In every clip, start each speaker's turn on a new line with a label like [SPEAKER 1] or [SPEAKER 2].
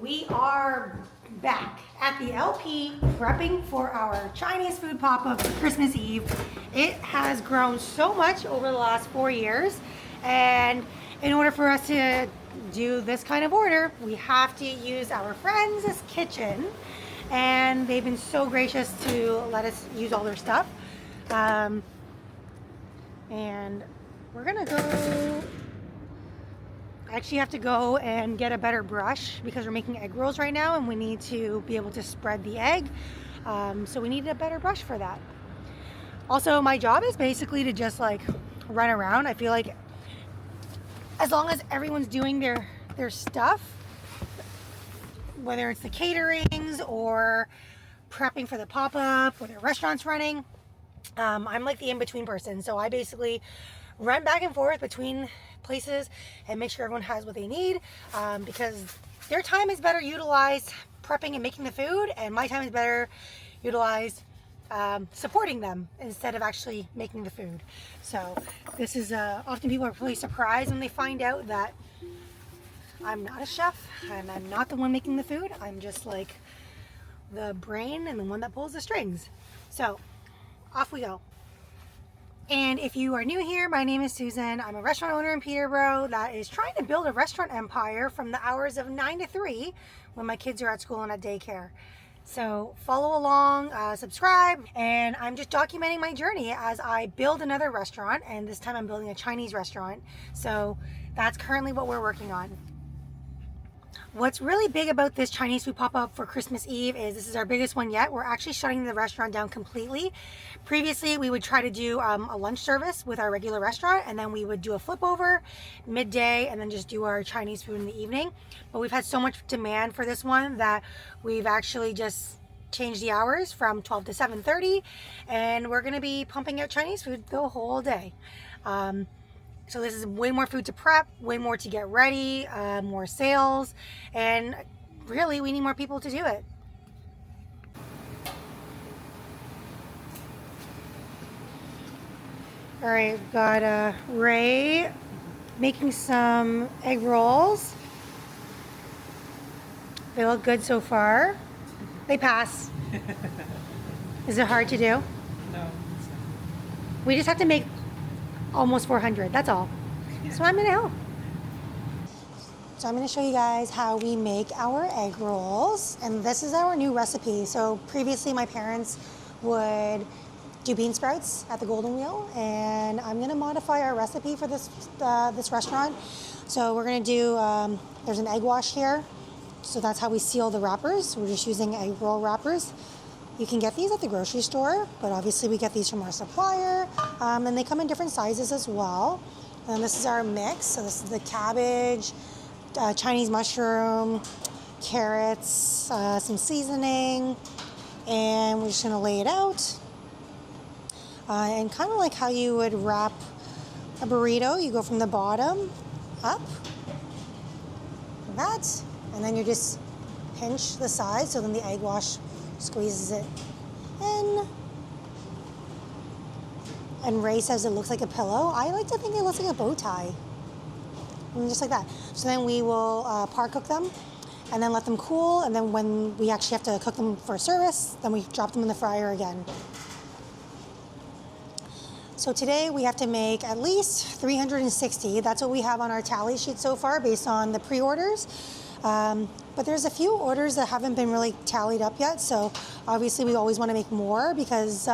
[SPEAKER 1] We are back at the LP prepping for our Chinese food pop-up for Christmas Eve. It has grown so much over the last 4 years, and in order for us to do this kind of order, we have to use our friends' kitchen, and they've been so gracious to let us use all their stuff. And we're gonna go. I actually have to go and get a better brush because we're making egg rolls right now and we need to be able to spread the egg. So we need a better brush for that. Also, my job is basically to just like run around. I feel like as long as everyone's doing their stuff, whether it's the caterings or prepping for the pop-up or the restaurants running, I'm like the in-between person. So I basically run back and forth between places and make sure everyone has what they need, because their time is better utilized prepping and making the food, and my time is better utilized supporting them instead of actually making the food. So this is often people are really surprised when they find out that I'm not a chef and I'm not the one making the food. I'm just like the brain and the one that pulls the strings. So off we go. And if you are new here, my name is Susan. I'm a restaurant owner in Peterborough that is trying to build a restaurant empire from the hours of 9 to 3 when my kids are at school and at daycare. So follow along, subscribe, and I'm just documenting my journey as I build another restaurant, and this time I'm building a Chinese restaurant. So that's currently what we're working on. What's really big about this Chinese food pop-up for Christmas Eve is this is our biggest one yet. We're actually shutting the restaurant down completely. Previously, we would try to do a lunch service with our regular restaurant, and then we would do a flip over midday and then just do our Chinese food in the evening. But we've had so much demand for this one that we've actually just changed the hours from 12 to 7:30, and we're gonna be pumping out Chinese food the whole day. So this is way more food to prep, way more to get ready, more sales, and really we need more people to do it. All right, we've got Ray making some egg rolls. They look good so far. They pass. Is it hard to do?
[SPEAKER 2] No.
[SPEAKER 1] We just have to make almost 400, that's all. So I'm gonna help. So I'm gonna show you guys how we make our egg rolls, and this is our new recipe. So previously my parents would do bean sprouts at the Golden Wheel, and I'm gonna modify our recipe for this restaurant. So we're gonna do, there's an egg wash here, so that's how we seal the wrappers. We're just using egg roll wrappers. You can get these at the grocery store, but obviously we get these from our supplier, and they come in different sizes as well. And this is our mix. So this is the cabbage, Chinese mushroom, carrots, some seasoning, and we're just gonna lay it out. And kind of like how you would wrap a burrito, you go from the bottom up, like that, and then you just pinch the sides so then the egg wash squeezes it in. And Ray says it looks like a pillow. I like to think it looks like a bow tie. And just like that. So then we will par cook them and then let them cool, and then when we actually have to cook them for service, then we drop them in the fryer again. So today we have to make at least 360. That's what we have on our tally sheet so far based on the pre-orders. But there's a few orders that haven't been really tallied up yet, so obviously we always want to make more because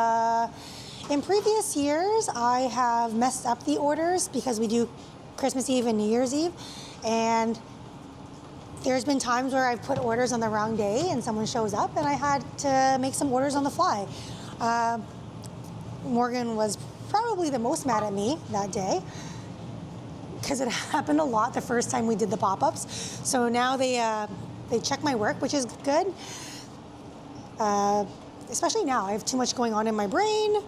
[SPEAKER 1] in previous years I have messed up the orders because we do Christmas Eve and New Year's Eve, and there's been times where I've put orders on the wrong day and someone shows up and I had to make some orders on the fly. Morgan was probably the most mad at me that day, because it happened a lot the first time we did the pop-ups. So now they check my work, which is good. Especially now, I have too much going on in my brain.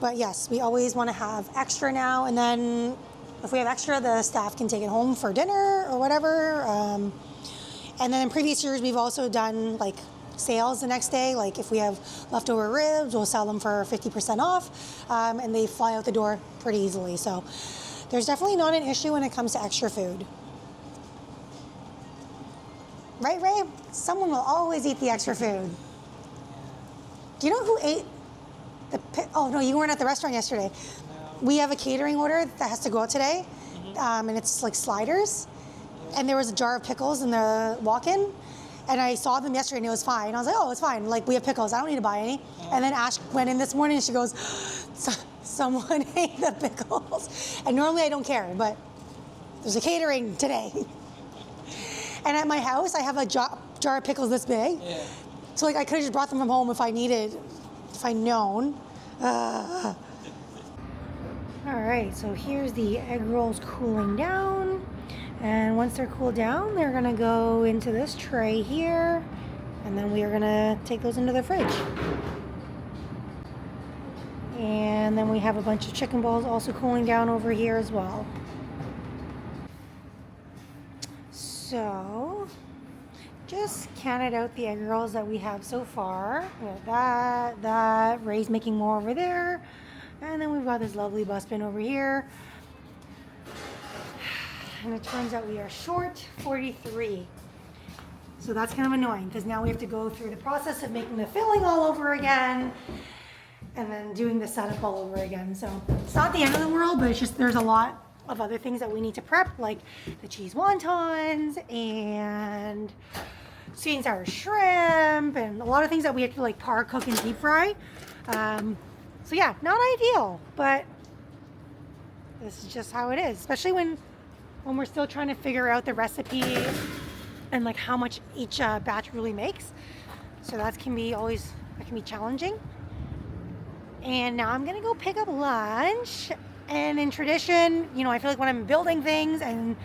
[SPEAKER 1] But yes, we always want to have extra now, and then if we have extra, the staff can take it home for dinner or whatever. And then in previous years, we've also done like sales the next day. Like if we have leftover ribs, we'll sell them for 50% off, and they fly out the door pretty easily. So there's definitely not an issue when it comes to extra food. Right, Ray? Someone will always eat the extra food. Do you know who ate oh, no, you weren't at the restaurant yesterday. We have a catering order that has to go out today, and it's like sliders. And there was a jar of pickles in the walk-in, and I saw them yesterday, and it was fine. I was like, oh, it's fine. Like, we have pickles. I don't need to buy any. And then Ash went in this morning, and she goes, someone ate the pickles. And normally I don't care, but there's a catering today. And at my house, I have a jar of pickles this big. Yeah. So, like, I could have just brought them from home if I'd known. All right, so here's the egg rolls cooling down. And once they're cooled down, they're gonna go into this tray here. And then we are gonna take those into the fridge. And then we have a bunch of chicken balls also cooling down over here as well. So, just counted out the egg rolls that we have so far. We have that, Ray's making more over there. And then we've got this lovely bus bin over here. And it turns out we are short 43. So that's kind of annoying because now we have to go through the process of making the filling all over again and then doing the setup all over again. So it's not the end of the world, but it's just there's a lot of other things that we need to prep, like the cheese wontons and sweet and sour shrimp and a lot of things that we have to like par, cook, and deep fry. So yeah, not ideal, but this is just how it is, especially when we're still trying to figure out the recipe and like how much each batch really makes. So that can be challenging. And now I'm gonna go pick up lunch. And in tradition, you know, I feel like when I'm building things and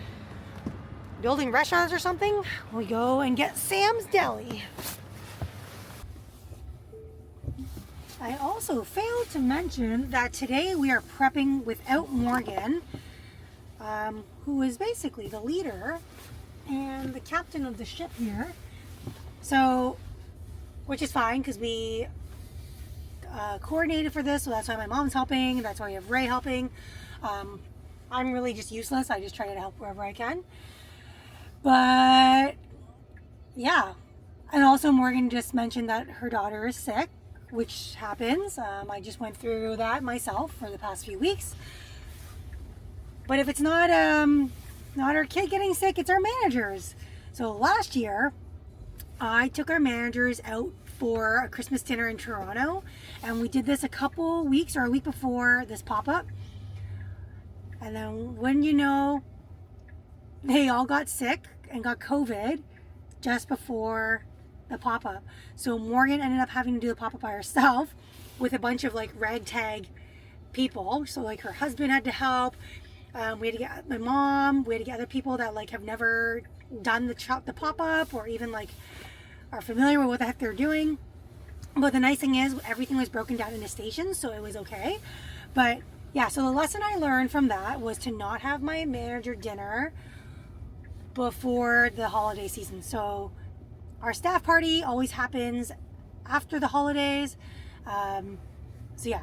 [SPEAKER 1] building restaurants or something, we go and get Sam's Deli. I also failed to mention that today we are prepping without Morgan, who is basically the leader and the captain of the ship here. So, which is fine because we coordinated for this, so that's why my mom's helping, that's why we have Ray helping. I'm really just useless. I just try to help wherever I can. But yeah, and also Morgan just mentioned that her daughter is sick, which happens. I just went through that myself for the past few weeks. But if it's not our kid getting sick, it's our managers. So last year, I took our managers out for a Christmas dinner in Toronto, and we did this a couple weeks or a week before this pop-up. And then when you know, they all got sick and got COVID just before the pop-up. So Morgan ended up having to do the pop-up by herself with a bunch of like ragtag people. So like her husband had to help. We had to get my mom. We had to get other people that like have never done the pop-up or even like are familiar with what the heck they're doing. But the nice thing is everything was broken down into stations, so it was okay. But yeah, so the lesson I learned from that was to not have my manager dinner before the holiday season. So our staff party always happens after the holidays. So yeah,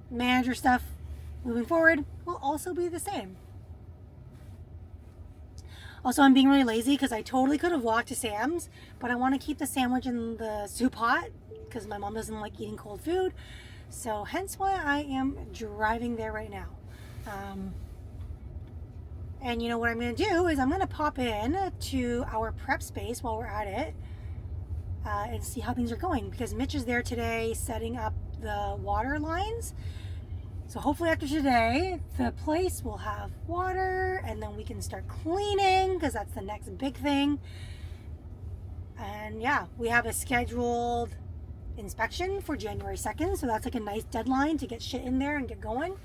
[SPEAKER 1] manager stuff moving forward will also be the same. Also, I'm being really lazy because I totally could have walked to Sam's, but I want to keep the sandwich in the soup hot because my mom doesn't like eating cold food. So hence why I am driving there right now. And you know what I'm going to do is I'm going to pop in to our prep space while we're at it and see how things are going, because Mitch is there today setting up the water lines. So hopefully after today, the place will have water and then we can start cleaning because that's the next big thing. And yeah, we have a scheduled inspection for January 2nd. So that's like a nice deadline to get shit in there and get going.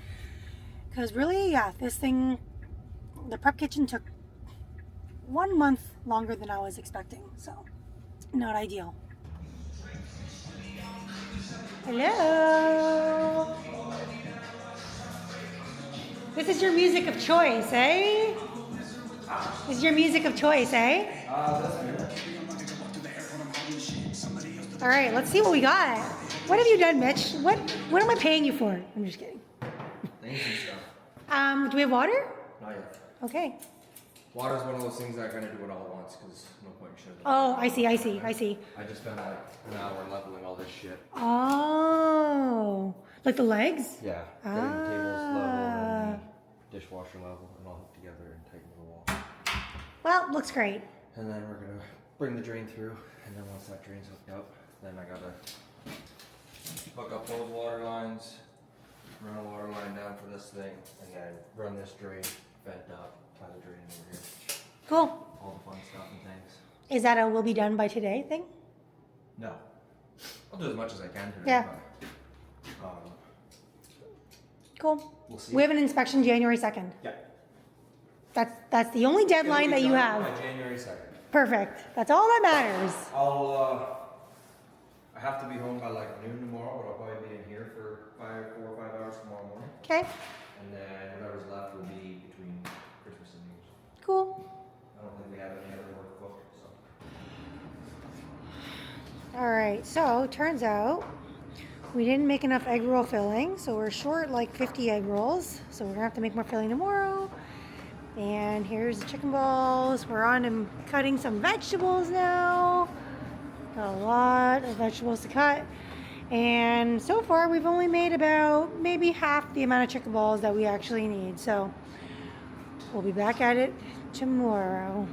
[SPEAKER 1] Because really, yeah, this thing, the prep kitchen took 1 month longer than I was expecting. So not ideal. Hello. This is your music of choice, eh? This is your music of choice, eh? All right, let's see what we got. What have you done, Mitch? What am I paying you for? I'm just kidding.
[SPEAKER 2] Thanks and stuff.
[SPEAKER 1] Do we have water?
[SPEAKER 2] Not yet.
[SPEAKER 1] Okay.
[SPEAKER 2] Water's one of those things that I gotta do it all at once because no point in shit.
[SPEAKER 1] Oh, I see.
[SPEAKER 2] I just spent like an hour leveling all this shit.
[SPEAKER 1] Oh, like the legs?
[SPEAKER 2] Yeah, getting the tables level and the dishwasher level and all hooked together and tighten the wall.
[SPEAKER 1] Well, looks great.
[SPEAKER 2] And then we're gonna bring the drain through, and then once that drain's hooked up, then I gotta hook up those water lines, run a water line down for this thing, and then run this drain, vent up, tie the drain over here.
[SPEAKER 1] Cool.
[SPEAKER 2] All the fun stuff and things.
[SPEAKER 1] Is that a will be done by today thing?
[SPEAKER 2] No. I'll do as much as I can today.
[SPEAKER 1] Yeah.
[SPEAKER 2] But,
[SPEAKER 1] Cool.
[SPEAKER 2] we'll see.
[SPEAKER 1] We have an inspection January 2nd.
[SPEAKER 2] Yeah.
[SPEAKER 1] That's the only deadline that you have.
[SPEAKER 2] By January 2nd.
[SPEAKER 1] Perfect. That's all that matters.
[SPEAKER 2] I have to be home by like noon tomorrow, but I'll probably be in here for 4 or 5 hours tomorrow morning.
[SPEAKER 1] Okay.
[SPEAKER 2] And then whatever's left will be between Christmas and New Year's.
[SPEAKER 1] Cool.
[SPEAKER 2] I don't think we have any other work booked, so.
[SPEAKER 1] All right. So turns out we didn't make enough egg roll filling, so we're short like 50 egg rolls. So we're gonna have to make more filling tomorrow. And here's the chicken balls. We're on to cutting some vegetables now. Got a lot of vegetables to cut. And so far we've only made about maybe half the amount of chicken balls that we actually need. So we'll be back at it tomorrow.